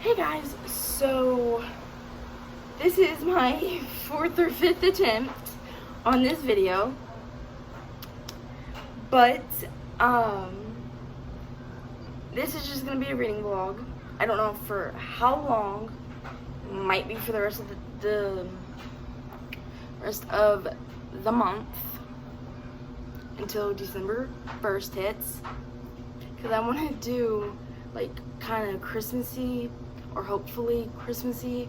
Hey guys, so this is my fourth or fifth attempt on this video, but this is just gonna be a reading vlog. I don't know for how long. Might be for the rest of the month until December 1st hits, because I want to do like kind of Christmassy or hopefully Christmassy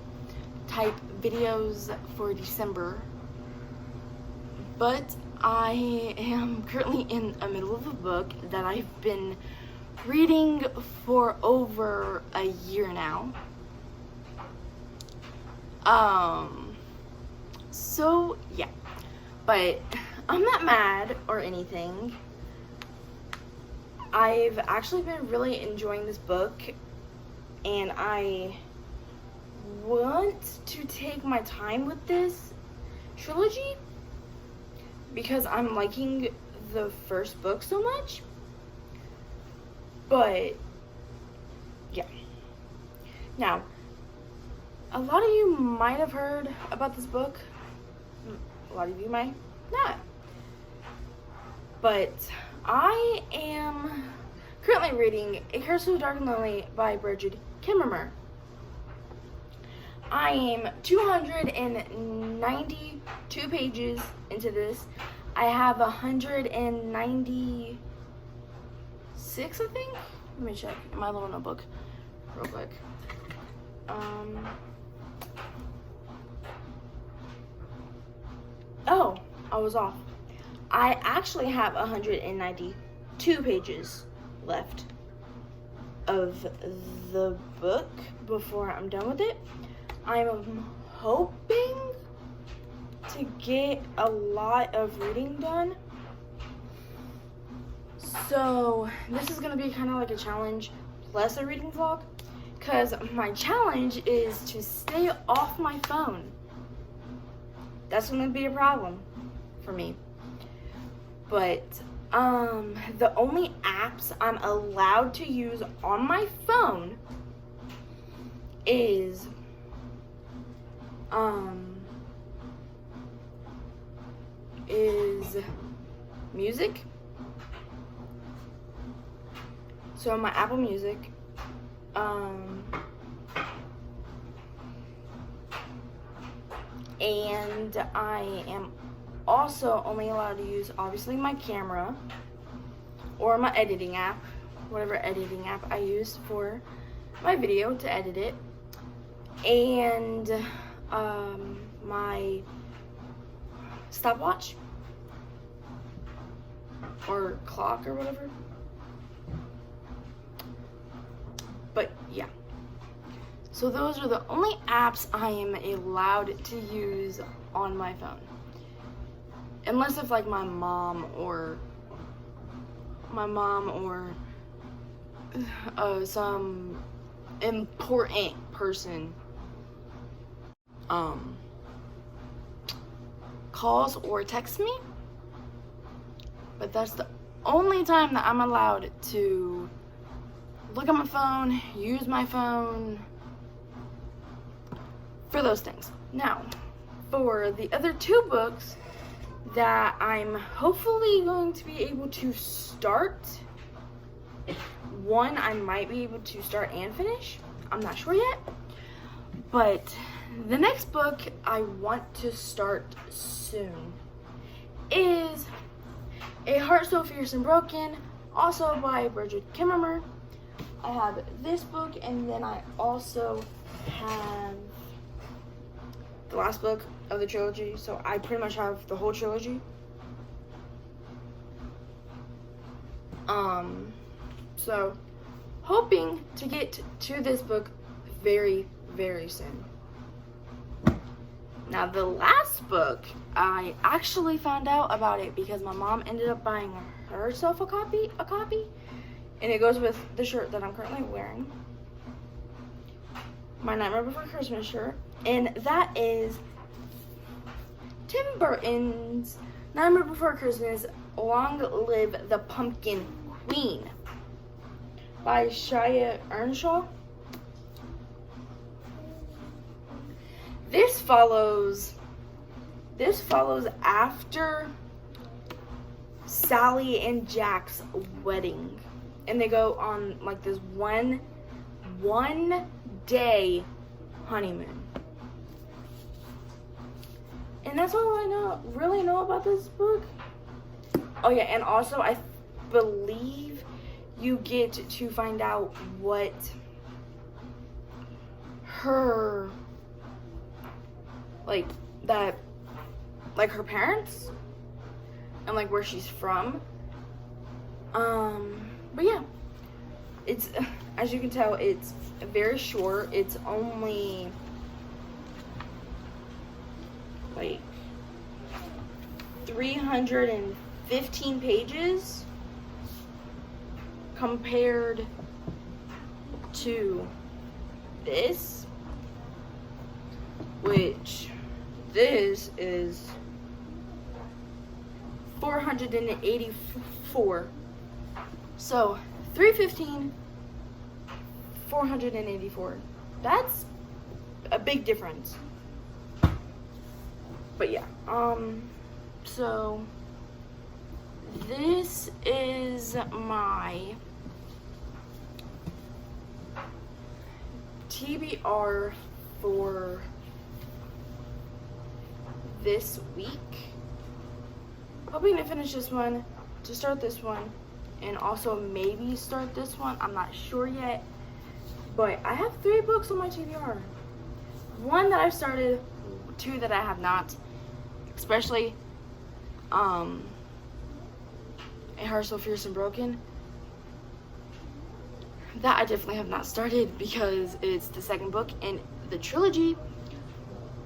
type videos for December. But I am currently in the middle of a book that I've been reading for over a year now. So yeah, but I'm not mad or anything. I've actually been really enjoying this book, and I want to take my time with this trilogy because I'm liking the first book so much. But yeah. Now, a lot of you might have heard about this book. A lot of you might not. But I am currently reading A Curse So Dark and Lonely by Bridget Kimmerer. I am 292 pages into this. I have 196, I think. Let me check in my little notebook real quick. Oh, I was off. I actually have 192 pages left of the book before I'm done with it. I'm hoping to get a lot of reading done. So this is gonna be kind of like a challenge plus a reading vlog, because my challenge is to stay off my phone. That's gonna be a problem for me. But the only apps I'm allowed to use on my phone is music. So my Apple Music, and I am also only allowed to use, obviously, my camera or my editing app, whatever editing app I use for my video to edit it, and my stopwatch or clock or whatever. But yeah, so those are the only apps I am allowed to use on my phone, unless if like my mom or some important person calls or texts me. But that's the only time that I'm allowed to look at my phone, use my phone for those things. Now, for the other two books that I'm hopefully going to be able to start, one I might be able to start and finish, I'm not sure yet, but the next book I want to start soon is A Heart So Fierce and Broken, also by Bridget Kimmerer. I have this book, and then I also have the last book of the trilogy, so I pretty much have the whole trilogy. So hoping to get to this book very, very soon. Now, the last book, I actually found out about it because my mom ended up buying herself a copy, and it goes with the shirt that I'm currently wearing, my Nightmare Before Christmas shirt, and that is Tim Burton's Nightmare Before Christmas, Long Live the Pumpkin Queen by Shia Earnshaw. this follows after Sally and Jack's wedding, and they go on like this one day honeymoon. And that's all I really know about this book. Oh yeah, and also I believe you get to find out what her her parents and like where she's from. But yeah, it's, as you can tell, it's very short. It's only like 315 pages compared to this, which this is 484. So 315, 484. That's a big difference. But yeah, so this is my TBR for this week. Hoping to finish this one, to start this one, and also maybe start this one. I'm not sure yet, but I have 3 books on my TBR. 1 that I've started, 2 that I have not, especially A Heart So Fierce and Broken. That I definitely have not started because it's the 2nd book in the trilogy,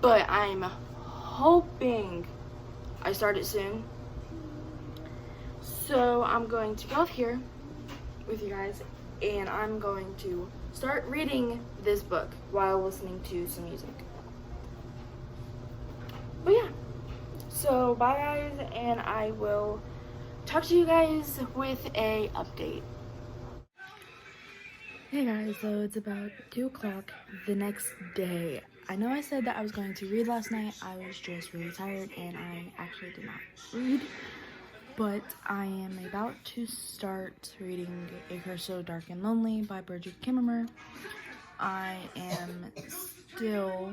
but I'm hoping I start it soon. So I'm going to go off here with you guys, and I'm going to start reading this book while listening to some music. But yeah, so bye guys, and I will talk to you guys with a update. Hey guys, so it's about 2 o'clock the next day. I know I said that I was going to read last night. I was just really tired and I actually did not read. But I am about to start reading A Curse So Dark and Lonely by Bridget Kimmerer. I am still,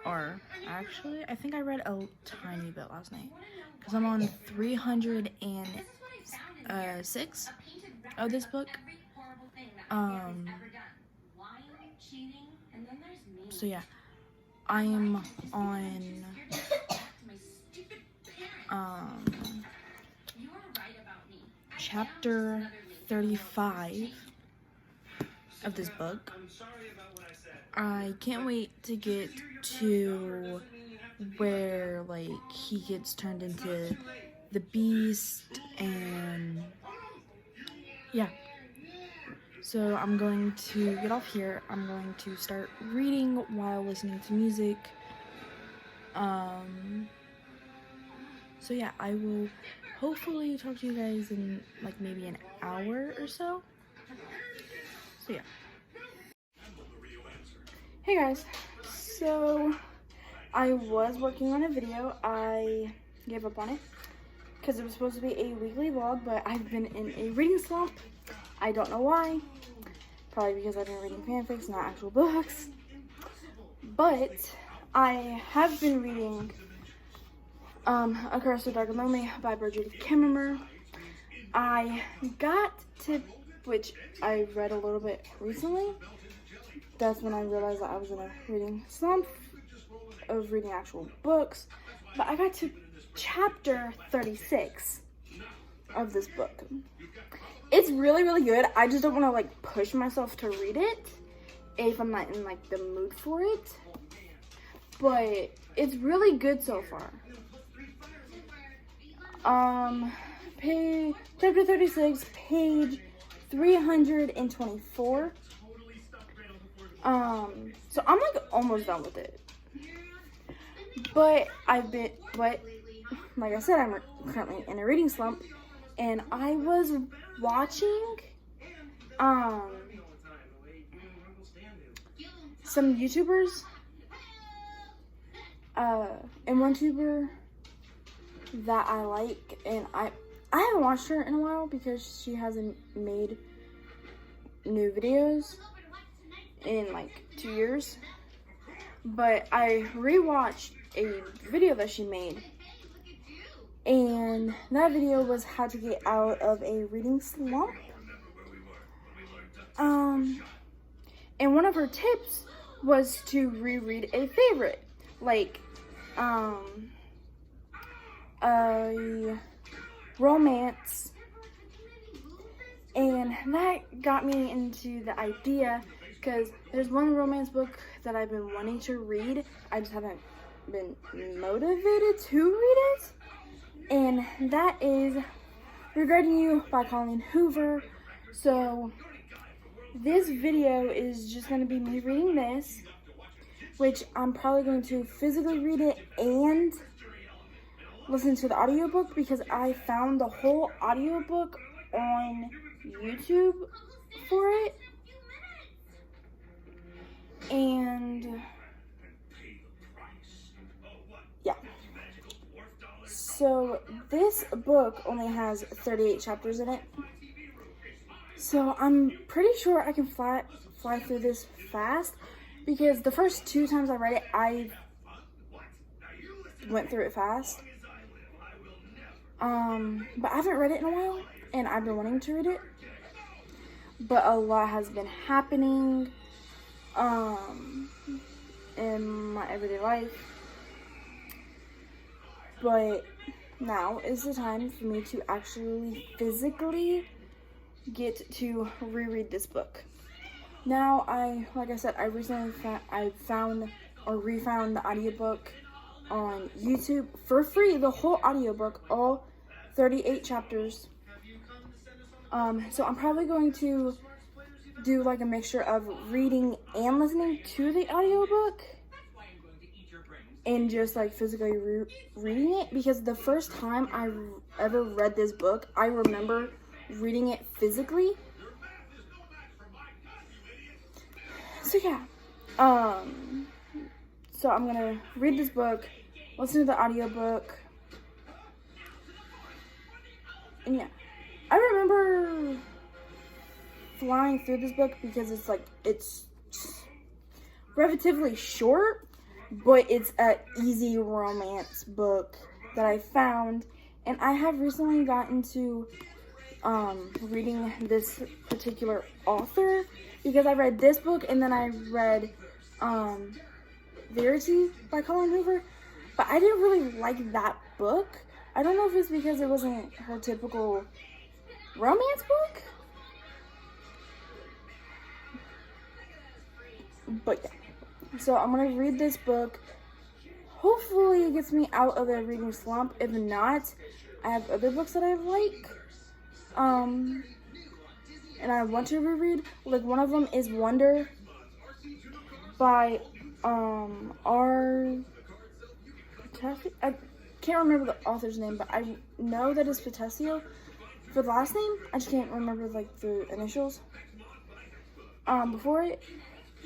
or actually, I think I read a tiny bit last night, because I'm on 306 of this book. So yeah, I am on chapter 35 of this book. I can't wait to get to where like he gets turned into the beast, and yeah. So I'm going to get off here. I'm going to start reading while listening to music. So yeah, I will hopefully talk to you guys in like maybe an hour or so. So yeah. Hey guys, so I was working on a video. I gave up on it because it was supposed to be a weekly vlog, but I've been in a reading slump. I don't know why. Probably because I've been reading fanfics, not actual books. But I have been reading A Curse So Dark and Lonely by Bridget Kimmerer. I got to, which I read a little bit recently. That's when I realized that I was in a reading slump of reading actual books. But I got to chapter 36 of this book. It's really, really good. I just don't want to like push myself to read it if I'm not in like the mood for it. But it's really good so far. Chapter 36, page 324. So I'm like almost done with it. But like I said, I'm currently in a reading slump, and I was watching some YouTubers, and one YouTuber that I like, and I haven't watched her in a while because she hasn't made new videos in like 2 years. But I rewatched a video that she made, and that video was how to get out of a reading slump. And one of her tips was to reread a favorite, like a romance, and that got me into the idea because there's one romance book that I've been wanting to read. I just haven't been motivated to read it, and that is Regretting You by Colleen Hoover. So this video is just going to be me reading this, which I'm probably going to physically read it and listen to the audiobook because I found the whole audiobook on YouTube for it. And yeah. So this book only has 38 chapters in it. So I'm pretty sure I can fly through this fast because the first 2 times I read it, I went through it fast. But I haven't read it in a while, and I've been wanting to read it. But a lot has been happening in my everyday life. But now is the time for me to actually physically get to reread this book. Now, like I said, I recently found or refound the audiobook on YouTube for free, the whole audiobook, all 38 chapters. So I'm probably going to do like a mixture of reading and listening to the audiobook and just like physically reading it, because the first time I ever read this book, I remember reading it physically. So yeah, so I'm gonna read this book, listen to the audiobook, and yeah, I remember flying through this book because it's relatively short, but it's an easy romance book that I found, and I have recently gotten to reading this particular author because I read this book and then I read Verity by Colleen Hoover, but I didn't really like that book. I don't know if it's because it wasn't her typical romance book, but yeah. So I'm gonna read this book. Hopefully it gets me out of the reading slump. If not, I have other books that I like. And I want to reread. Like, one of them is Wonder by R. I can't remember the author's name, but I know that it's Petesio for the last name. I just can't remember like the initials before it.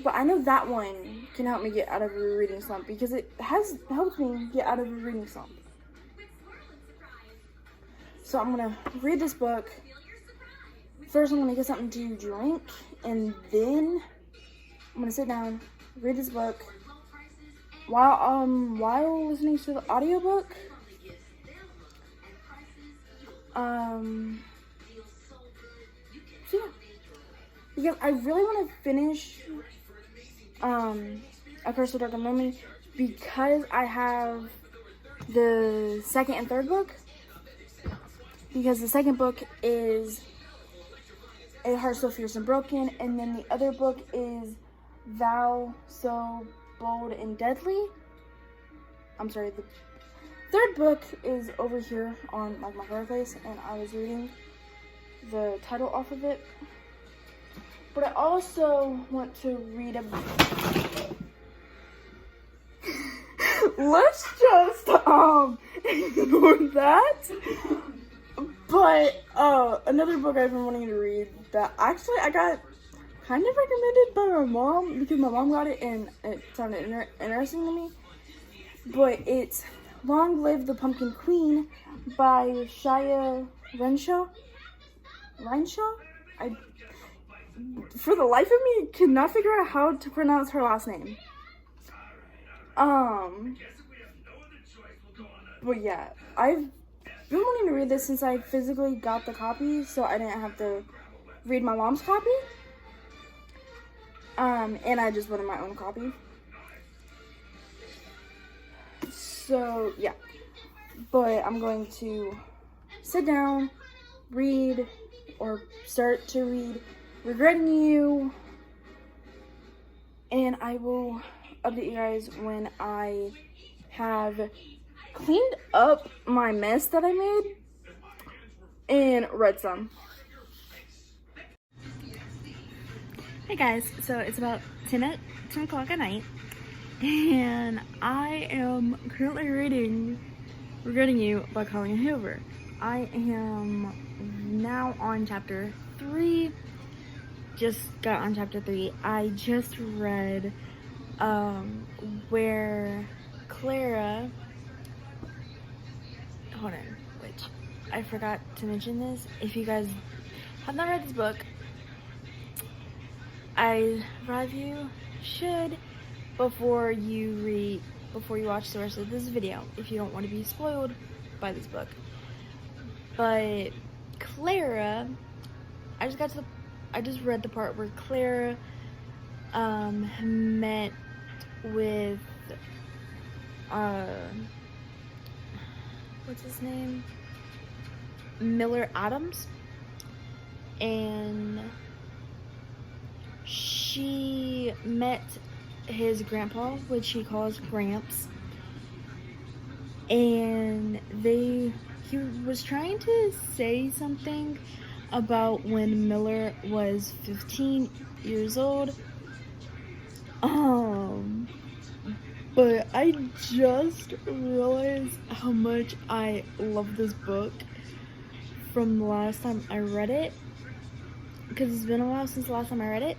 But I know that one can help me get out of a reading slump because it has helped me get out of a reading slump. So I'm gonna read this book. First, I'm gonna get something to drink, and then I'm gonna sit down, read this book while listening to the audiobook. So yeah, because I really want to finish A Curse of Dark and Lonely because I have the second and third book. Because the second book is A Heart So Fierce and Broken, and then the other book is Thou So Bold and Deadly. I'm sorry, the third book is over here on like my fireplace, and I was reading the title off of it. But I also want to read a let's just ignore that. But another book I've been wanting to read that actually I got kind of recommended by my mom because my mom got it and it sounded interesting to me. But it's Long Live the Pumpkin Queen by Shia Renshaw. For the life of me, cannot figure out how to pronounce her last name. But yeah, I've been wanting to read this since I physically got the copy, so I didn't have to read my mom's copy. And I just wanted my own copy. So yeah, but I'm going to sit down, read, or start to read Regretting You, and I will update you guys when I have cleaned up my mess that I made and read some. Hey guys, so it's about 10 o'clock at night, and I am currently reading Regretting You by Colleen Hoover. I am now on chapter 3. Just got on chapter 3. I just read where Clara, hold on, which I forgot to mention this. If you guys have not read this book, I advise you should before you watch the rest of this video, if you don't want to be spoiled by this book. But Clara, I just read the part where Clara met with what's his name? Miller Adams, and she met his grandpa, which she calls Gramps, and he was trying to say something about when Miller was 15 years old. But I just realized how much I love this book from the last time I read it, because it's been a while since the last time I read it.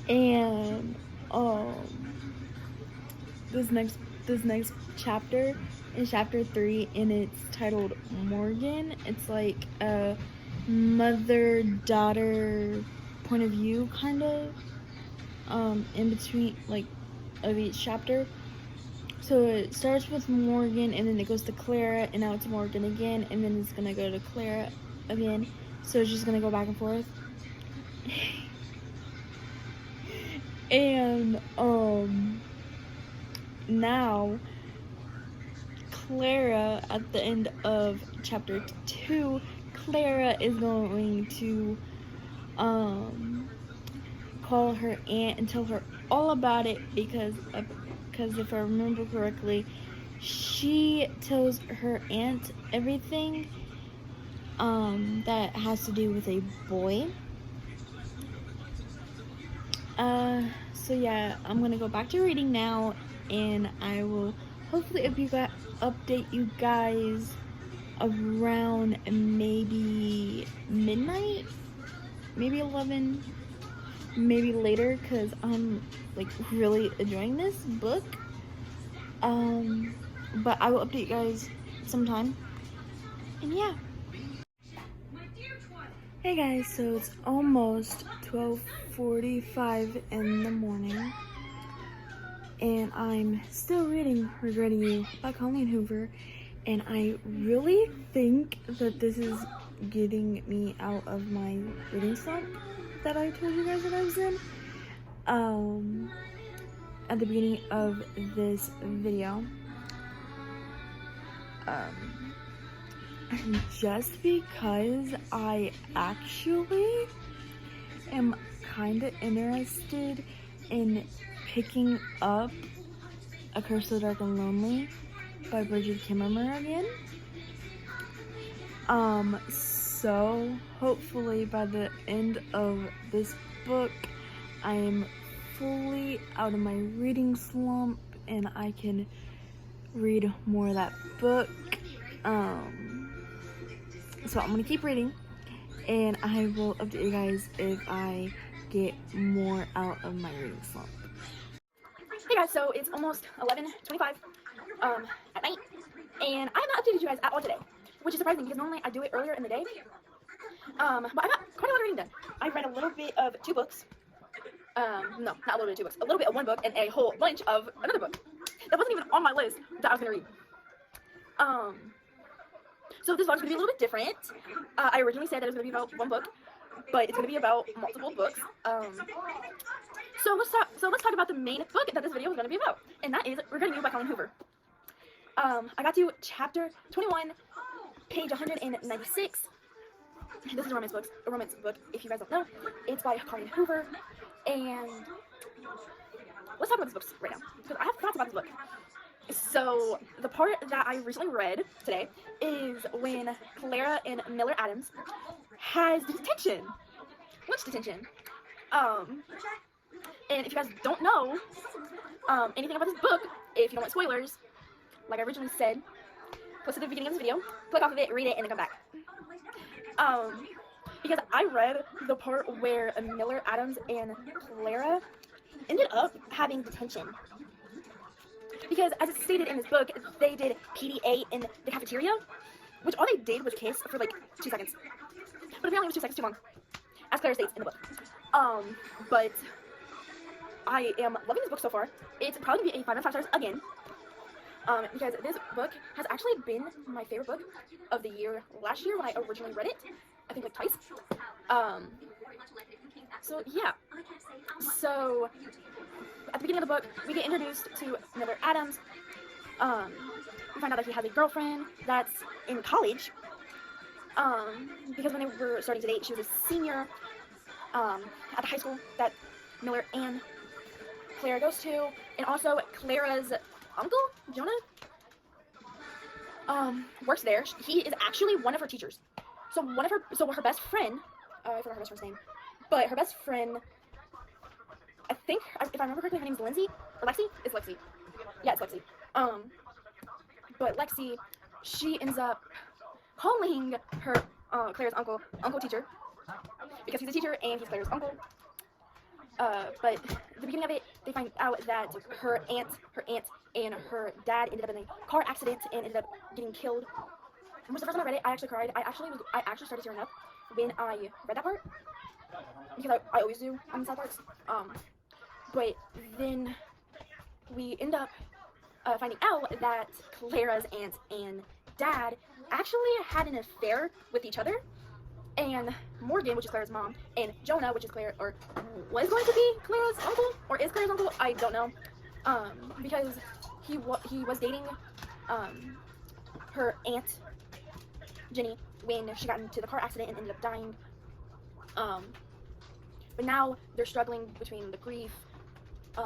And this next chapter is chapter 3, and it's titled Morgan. It's like a mother-daughter point of view, kind of, in between, like, of each chapter. So it starts with Morgan, and then it goes to Clara, and now it's Morgan again, and then it's gonna go to Clara again. So it's just gonna go back and forth. And now Clara, at the end of chapter 2, Clara is going to call her aunt and tell her all about it, because if I remember correctly, she tells her aunt everything that has to do with a boy. So yeah, I'm gonna go back to reading now, and I will hopefully update you guys around maybe midnight, maybe 11, maybe later, because I'm like really enjoying this book. But I will update you guys sometime, and yeah. Hey guys, so it's almost 12:45 in the morning, and I'm still reading Regretting You by Colleen Hoover, and I really think that this is getting me out of my reading slump that I told you guys that I was in at the beginning of this video. Just because I actually am kind of interested in picking up A Curse of the Dark and Lonely by Bridget Kimmerer again. So hopefully by the end of this book, I am fully out of my reading slump and I can read more of that book. So I'm gonna keep reading, and I will update you guys if I get more out of my reading slump. Hey guys, so it's almost 11:25 at night, and I have not updated you guys at all today, which is surprising because normally I do it earlier in the day. But I got quite a lot of reading done. I read a little bit of 2 books. No, not a little bit of 2 books. A little bit of 1 book and a whole bunch of another book that wasn't even on my list that I was gonna read. So this vlog's gonna be a little bit different. I originally said that it was gonna be about 1 book, but it's gonna be about multiple books. So let's talk about the main book that this video is gonna be about, and that is Regretting You by Colleen Hoover. I got to chapter 21, page 196. This is a romance book, if you guys don't know. It's by Colleen Hoover, and let's talk about this book right now, because I have thoughts about this book. So, the part that I recently read today is when Clara and Miller Adams has detention. Which detention? And if you guys don't know anything about this book, if you don't want spoilers, like I originally said, close to the beginning of this video, click off of it, read it, and then come back. Because I read the part where Miller Adams and Clara ended up having detention. Because as it's stated in this book, they did PDA in the cafeteria, which all they did was kiss for like 2 seconds. But apparently it was 2 seconds too long, as Clara states in the book. But I am loving this book so far. It's probably going to be a 5 out of 5 stars again. Because this book has actually been my favorite book of the year last year when I originally read it. I think like twice. So yeah. So at the beginning of the book, we get introduced to Miller Adams. We find out that he has a girlfriend that's in college. Because when they were starting to date, she was a senior at the high school that Miller and Clara goes to, and also Clara's uncle, Jonah, works there. He is actually one of her teachers. So her best friend, I forgot her best friend's name, but her best friend, I think, if I remember correctly, her name's Lindsay, or Lexi? It's Lexi. Yeah, it's Lexi. But Lexi, she ends up calling her, Clara's uncle teacher, because he's a teacher and he's Clara's uncle. But at the beginning of it, they find out that her aunt and her dad ended up in a car accident and ended up getting killed. And the first time I read it, I actually cried. I actually started tearing up when I read that part, because I always do on sad parts. But then we end up finding out that Clara's aunt and dad actually had an affair with each other. And Morgan, which is Clara's mom, and Jonah, which is Clara, or was going to be Clara's uncle, or is Clara's uncle, I don't know, because he was dating her aunt Jenny when she got into the car accident and ended up dying. But now they're struggling between the grief.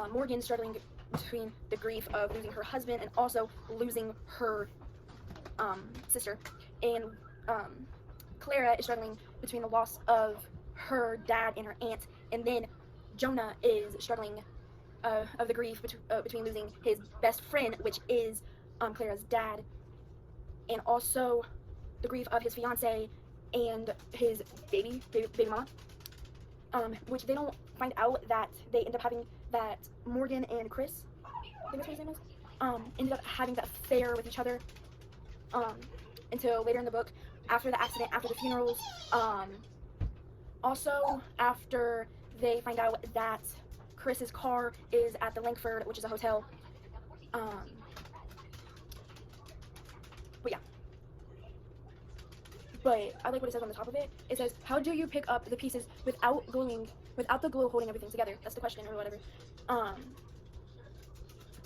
Morgan's struggling between the grief of losing her husband and also losing her sister, and Clara is struggling between the loss of her dad and her aunt, and then Jonah is struggling of the grief between losing his best friend, which is Clara's dad, and also the grief of his fiance and his baby mama, which they don't find out that they end up having that Morgan and Chris, I think that's what his name is, ended up having that affair with each other until later in the book, after the accident, after the funerals. Also, after they find out that Chris's car is at the Langford, which is a hotel. But yeah. But I like what it says on the top of it. It says, "How do you pick up the pieces without the glue holding everything together?" That's the question, or whatever.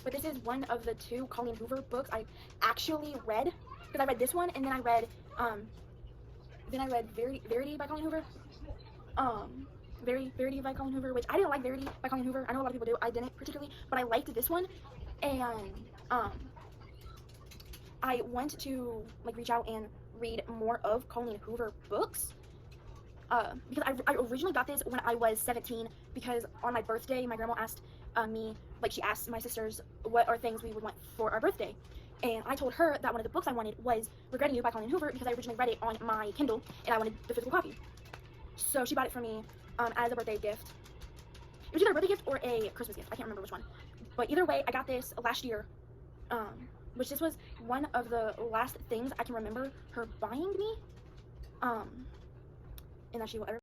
But this is one of the 2 Colleen Hoover books I actually read, because I read this one and then I read Verity by Colleen Hoover. Verity by Colleen Hoover, which I didn't like Verity by Colleen Hoover. I know a lot of people do. I didn't particularly, but I liked this one, and I want to like reach out and read more of Colleen Hoover books. Because I originally got this when I was 17, because on my birthday, my grandma asked me, like she asked my sisters what are things we would want for our birthday. And I told her that one of the books I wanted was Regretting You by Colleen Hoover, because I originally read it on my Kindle and I wanted the physical copy. So she bought it for me as a birthday gift. It was either a birthday gift or a Christmas gift. I can't remember which one. But either way, I got this last year, which this was one of the last things I can remember her buying me. And that she will ever.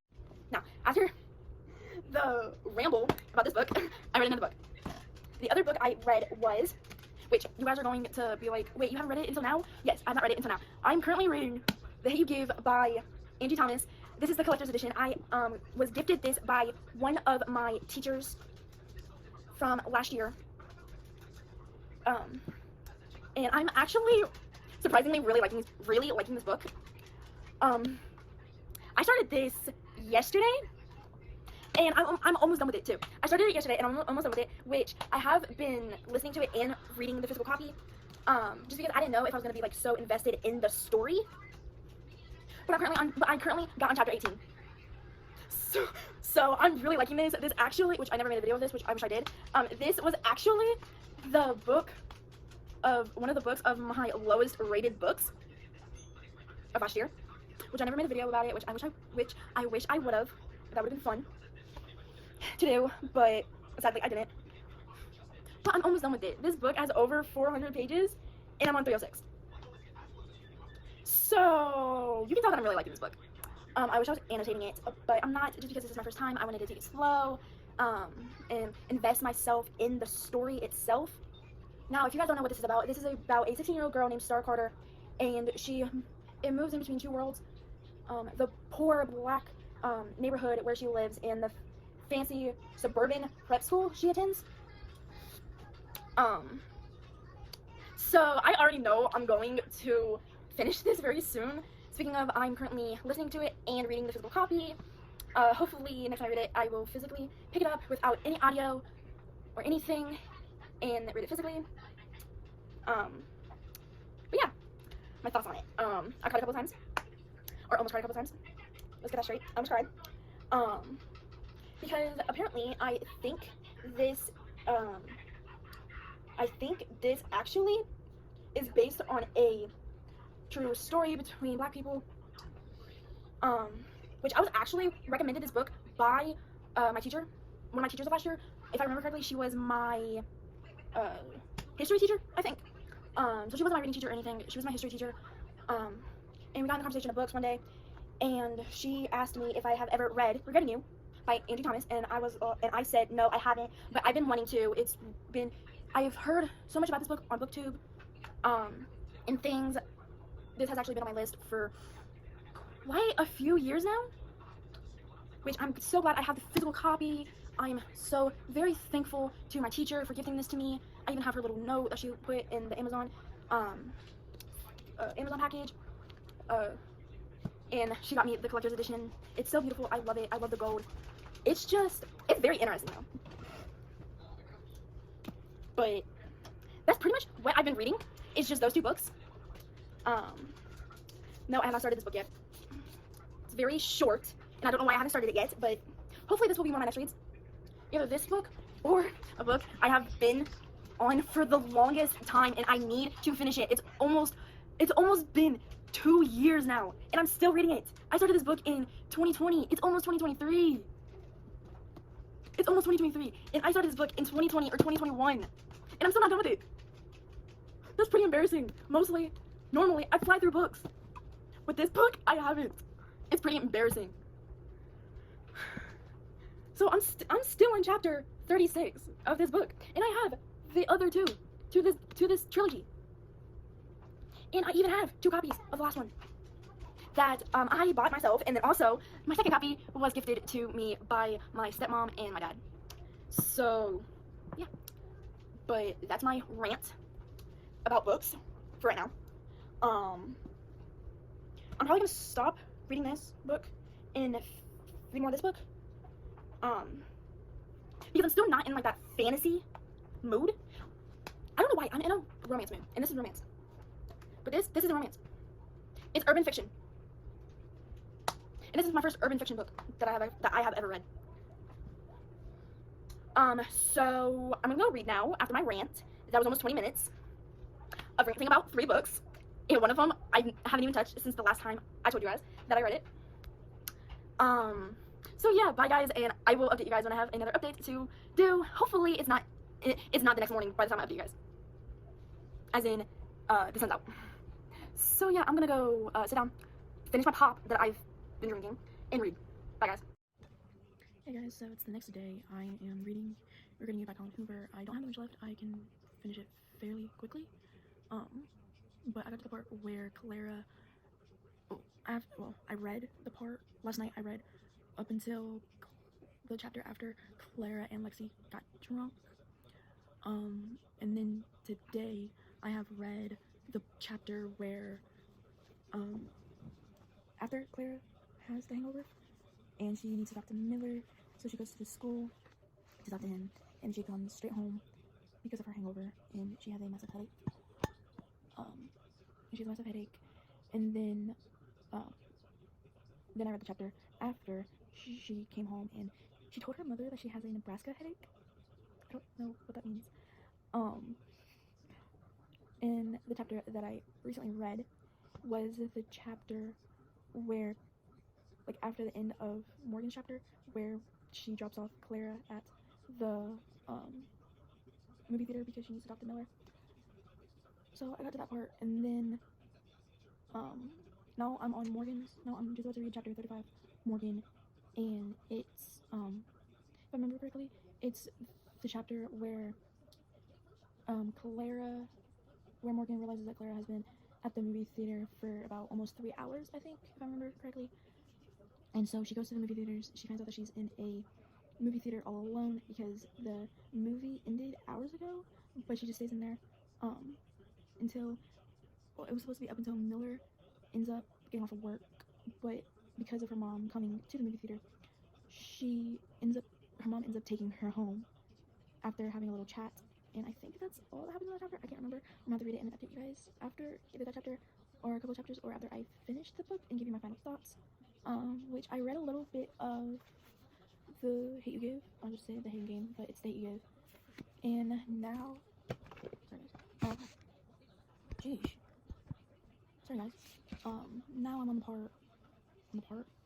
Now, after the ramble about this book, I read another book. The other book I read was, which you guys are going to be like, wait, you haven't read it until now? Yes, I've not read it until now. I'm currently reading The Hate You Give by Angie Thomas. This is the collector's edition. I was gifted this by one of my teachers from last year. And I'm actually surprisingly really liking this book. I started this yesterday, and I'm almost done with it too. I started it yesterday, and I'm almost done with it, which I have been listening to it and reading the physical copy, just because I didn't know if I was gonna be like so invested in the story. But I currently got on chapter 18. So I'm really liking this. This actually, which I never made a video of this, which I wish I did. This was actually one of the books of my lowest rated books of last year, which I never made a video about it, which I wish I would have. That would have been fun to do, but sadly I didn't. But I'm almost done with it. This book has over 400 pages, and I'm on 306. So you can tell that I'm really liking this book. I wish I was annotating it, but I'm not, just because this is my first time. I wanted to take it slow, and invest myself in the story itself. Now, if you guys don't know what this is about a 16-year-old girl named Star Carter, and it moves in between two worlds. The poor black neighborhood where she lives, and the fancy suburban prep school she attends. So I already know I'm going to finish this very soon. Speaking of, I'm currently listening to it and reading the physical copy. Hopefully next time I read it, I will physically pick it up without any audio or anything and read it physically. But yeah, my thoughts on it. I cried a couple times, or almost cried a couple times. Let's get that straight. I almost cried. Because apparently I think this actually is based on a true story between black people, which I was actually recommended this book by my teacher, one of my teachers of last year. If I remember correctly, she was my history teacher, I think. So she wasn't my reading teacher or anything. She was my history teacher. And we got in a conversation of books one day, and she asked me if I have ever read Regretting You by Angie Thomas, and I said no, I haven't, but I've been wanting to. I've heard so much about this book on BookTube, and things. This has actually been on my list for quite a few years now, which I'm so glad I have the physical copy. I'm so very thankful to my teacher for gifting this to me. I even have her little note that she put in the Amazon package, and she got me the collector's edition. It's so beautiful. I love it. I love the gold. It's very interesting though. But that's pretty much what I've been reading. It's just those two books. No, I have not started this book yet. It's very short, and I don't know why I haven't started it yet, but hopefully this will be one of my next reads. Either this book or a book I have been on for the longest time, and I need to finish it. It's almost been 2 years now, and I'm still reading it. I started this book in 2020. It's almost 2023. It's almost 2023, and I started this book in 2020 or 2021, and I'm still not done with it. That's pretty embarrassing. Normally, I fly through books. With this book, I haven't. It's pretty embarrassing. So I'm still in chapter 36 of this book, and I have the other two to this trilogy. And I even have 2 copies of the last one that I bought myself, and then also my second copy was gifted to me by my stepmom and my dad. So yeah, but that's my rant about books for right now. I'm probably gonna stop reading this book and read more of this book, because I'm still not in like that fantasy mood. I don't know why. I'm in a romance mood, and this is romance. But this isn't romance. It's urban fiction, and this is my first urban fiction book that I have ever read. So I'm gonna go read now after my rant. That was almost 20 minutes of ranting about 3 books, and one of them I haven't even touched since the last time I told you guys that I read it. So yeah, bye guys, and I will update you guys when I have another update to do. Hopefully it's not the next morning by the time I update you guys. As in, the sun's out. So yeah, I'm gonna go sit down, finish my pop that I've been drinking, and read. Bye guys. Hey guys, so it's the next day. I am reading Regretting You by Colin Hoover. I don't have much left. I can finish it fairly quickly. But I got to the part where Clara, I read the part last night. I read up until the chapter after Clara and Lexi got drunk. And then today I have read the chapter where, after Clara has the hangover and she needs to talk to Miller, so she goes to the school to talk to him, and she comes straight home because of her hangover, and she has a massive headache. And then I read the chapter after she came home, and she told her mother that she has a Nebraska headache. I don't know what that means. And the chapter that I recently read was the chapter where, like, after the end of Morgan's chapter, where she drops off Clara at the movie theater because she needs to talk to Miller. So I got to that part, and then now I'm on Morgan's. Now I'm just about to read chapter 35, Morgan, and it's if I remember correctly, it's the chapter where where Morgan realizes that Clara has been at the movie theater for about almost 3 hours, I think, if I remember correctly. And so she goes to the movie theaters. She finds out that she's in a movie theater all alone because the movie ended hours ago, but she just stays in there until, well, it was supposed to be up until Miller ends up getting off of work, but because of her mom coming to the movie theater, her mom ends up taking her home after having a little chat. And I think that's all that happens in that chapter. I can't remember. I'm gonna have to read it and update you guys after either that chapter or a couple of chapters, or after I finish the book and give you my final thoughts. Which I read a little bit of the Hate You Give. I'll just say the Hate Game, but it's the Hate You Give. And now, geez, sorry guys. Now I'm on the part.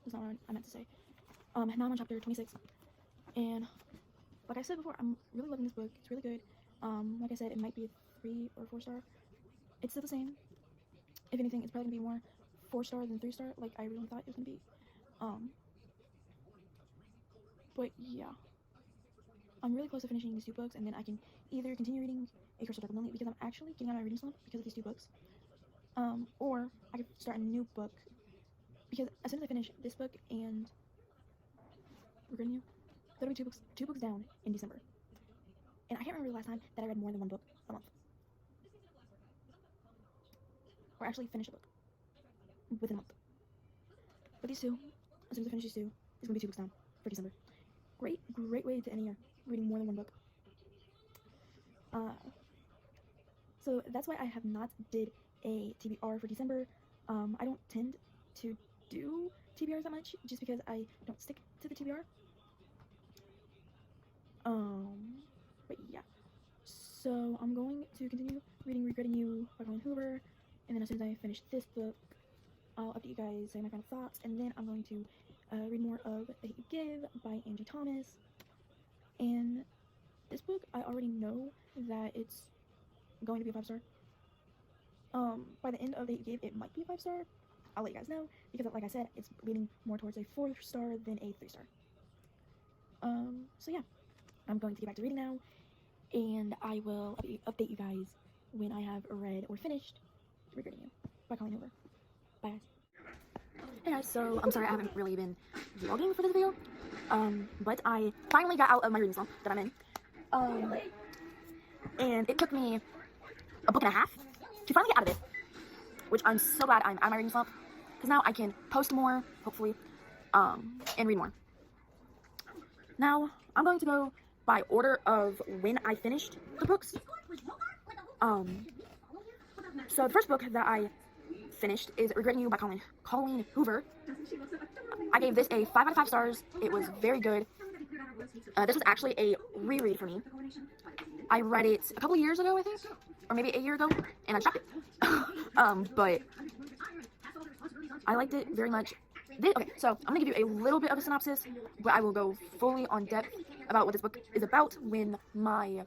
That's not what I meant to say. Now I'm on chapter 26, and like I said before, I'm really loving this book. It's really good. Like I said, it might be a 3 or 4 star. It's still the same. If anything, it's probably gonna be more 4 star than 3 star, like I really thought it was gonna be. But yeah, I'm really close to finishing these 2 books, and then I can either continue reading A Curse of Dark Lonely because I'm actually getting out of my reading slump because of these 2 books, or I could start a new book because as soon as I finish this book and Regretting You, that'll be 2 books down in December. And I can't remember the last time that I read more than 1 book a month, or actually finished a book within a month. But these 2, as soon as I finish these 2, it's gonna be 2 books down for December. Great way to end a year, reading more than 1 book. So that's why I have not did a TBR for December. I don't tend to do TBRs that much, just because I don't stick to the TBR. But yeah, so I'm going to continue reading Regretting You by Colin Hoover, and then as soon as I finish this book, I'll update you guys, say my final thoughts, and then I'm going to read more of The Hate You Give by Angie Thomas. And this book, I already know that it's going to be a 5 star. By the end of The Hate You Give, it might be a 5 star. I'll let you guys know, because like I said, it's leaning more towards a 4 star than a 3 star. So yeah, I'm going to get back to reading now, and I will update you guys when I have read or finished Regretting You by Colin Hoover. Bye guys. Hey guys, so I'm sorry I haven't really been vlogging for this video, but I finally got out of my reading slump that I'm in, and it took me a book and a half to finally get out of it, which I'm so glad I'm out of my reading slump, because now I can post more, hopefully, and read more. Now, I'm going to go by order of when I finished the books. So the first book that I finished is Regretting You by Colleen Hoover. I gave this a 5 out of 5 stars. It was very good. This was actually a reread for me. I read it a couple years ago, I think, or maybe a year ago, and I stopped it. But I liked it very much. Okay, so I'm gonna give you a little bit of a synopsis, but I will go fully on depth about what this book is about when my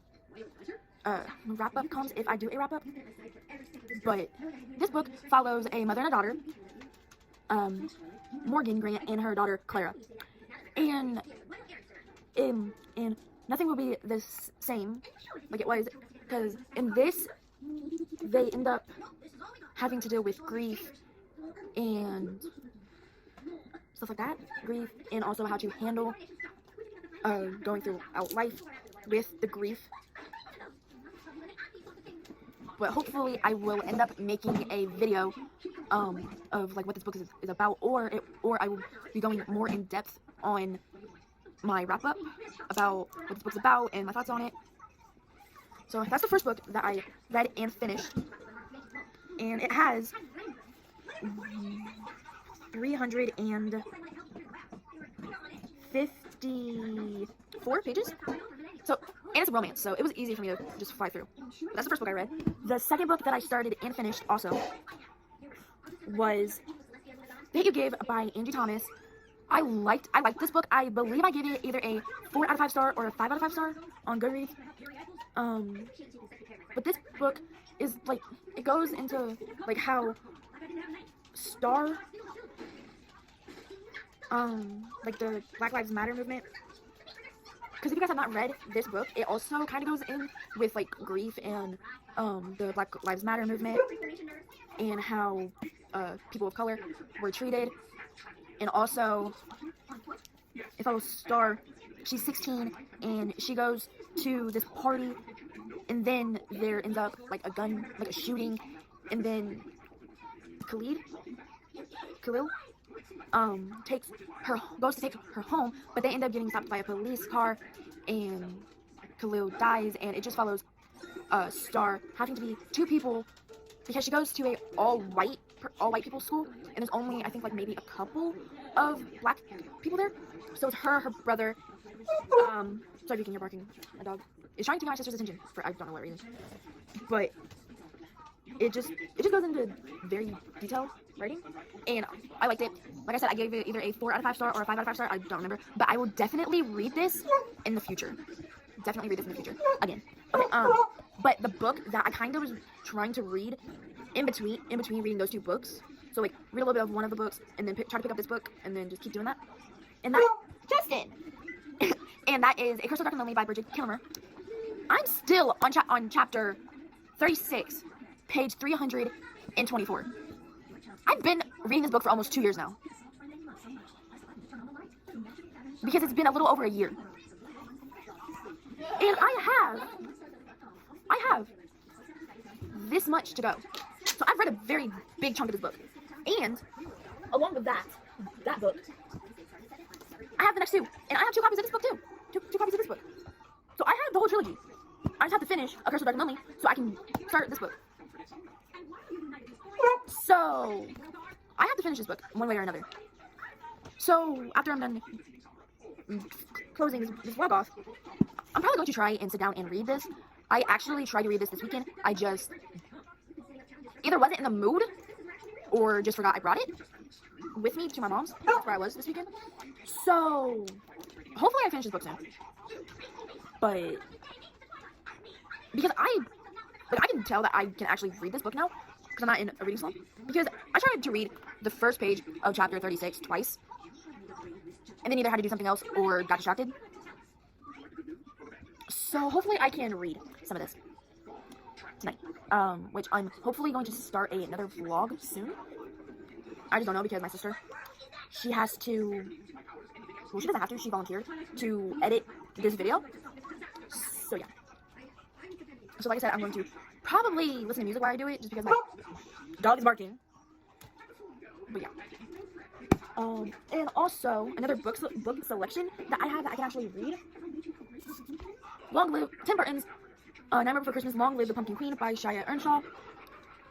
wrap up comes, if I do a wrap up. But this book follows a mother and a daughter, Morgan Grant and her daughter Clara, and nothing will be the same like it was, because in this they end up having to deal with grief and stuff like that, and also how to handle going throughout life with the grief. But hopefully I will end up making a video of like what this book is about, or I will be going more in depth on my wrap up about what this book's about and my thoughts on it. So that's the first book that I read and finished, and it has 354 pages. So, and it's a romance, so it was easy for me to just fly through. But that's the first book I read. The second book that I started and finished also was The Hate You Give by Angie Thomas. I liked this book. I believe I gave it either a 4 out of 5 star or a 5 out of 5 star on Goodreads. But this book is like, it goes into like how Star, like the Black Lives Matter movement. Because if you guys have not read this book, it also kind of goes in with like grief and the Black Lives Matter movement and how people of color were treated. And also, if I was Star, she's 16 and she goes to this party, and then there ends up like a shooting, and then Khalil goes to take her home, but they end up getting stopped by a police car, and Khalil dies, and it just follows Star having to be 2 people, because she goes to a all white people school, and there's only, I think, like maybe a couple of black people there. So it's her brother. Sorry if you can hear barking. My dog is trying to get my sister's attention for I don't know what reason. But it just goes into very detailed writing, and I liked it. Like I said, I gave it either a 4 out of 5 star or a 5 out of 5 star. I don't remember, but I will definitely read this in the future. Definitely read this in the future again. Okay. But the book that I kind of was trying to read in between reading those 2 books, so like read a little bit of one of the books and then try to pick up this book and then just keep doing that. And that Justin, and that is A Curse of Dark and Lonely by Bridget Kilmer. I'm still on chapter 36, page 324. I've been reading this book for almost 2 years now, because it's been a little over a year. And I have this much to go. So I've read a very big chunk of this book. And along with that book, I have the next 2. And I have 2 copies of this book too. Two copies of this book. So I have the whole trilogy. I just have to finish A Curse of Dark and Lonely so I can start this book. So I have to finish this book one way or another. So after I'm done closing this vlog off, I'm probably going to try and sit down and read this. I actually tried to read this weekend. I just either wasn't in the mood or just forgot I brought it with me to my mom's. That's where I was this weekend. So hopefully I finish this book soon. But because I can tell that I can actually read this book now, because I'm not in a reading slump. Because I tried to read the first page of chapter 36 twice, and then either had to do something else or got distracted. So hopefully I can read some of this tonight, which I'm hopefully going to start another vlog soon. I just don't know, because my sister, she has to, well, she doesn't have to, she volunteered to edit this video. So yeah. So like I said, I'm going to probably listen to music while I do it, just because my dog is barking. But yeah. And also another book selection that I have that I can actually read. Long Live Tim Burton's Nightmare Before Christmas. Long Live the Pumpkin Queen by Shia Earnshaw.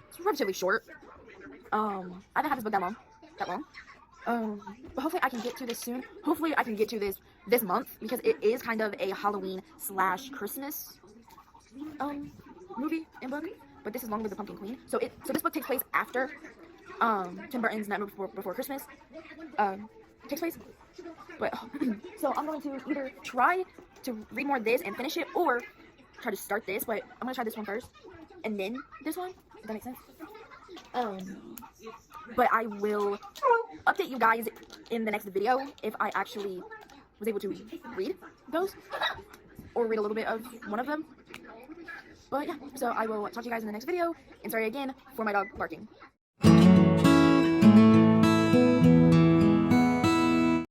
It's relatively short. I haven't had this book that long. But hopefully I can get to this soon. Hopefully I can get to this month, because it is kind of a Halloween / Christmas movie and book. But this is Long Live the Pumpkin Queen. So this book takes place after Tim Burton's Nightmare Before Christmas takes place. But so I'm going to either try to read more of this and finish it, or try to start this. But I'm gonna try this one first, and then this one. If that makes sense. But I will update you guys in the next video if I actually was able to read those, or read a little bit of one of them. But yeah, so I will talk to you guys in the next video, and sorry again for my dog barking.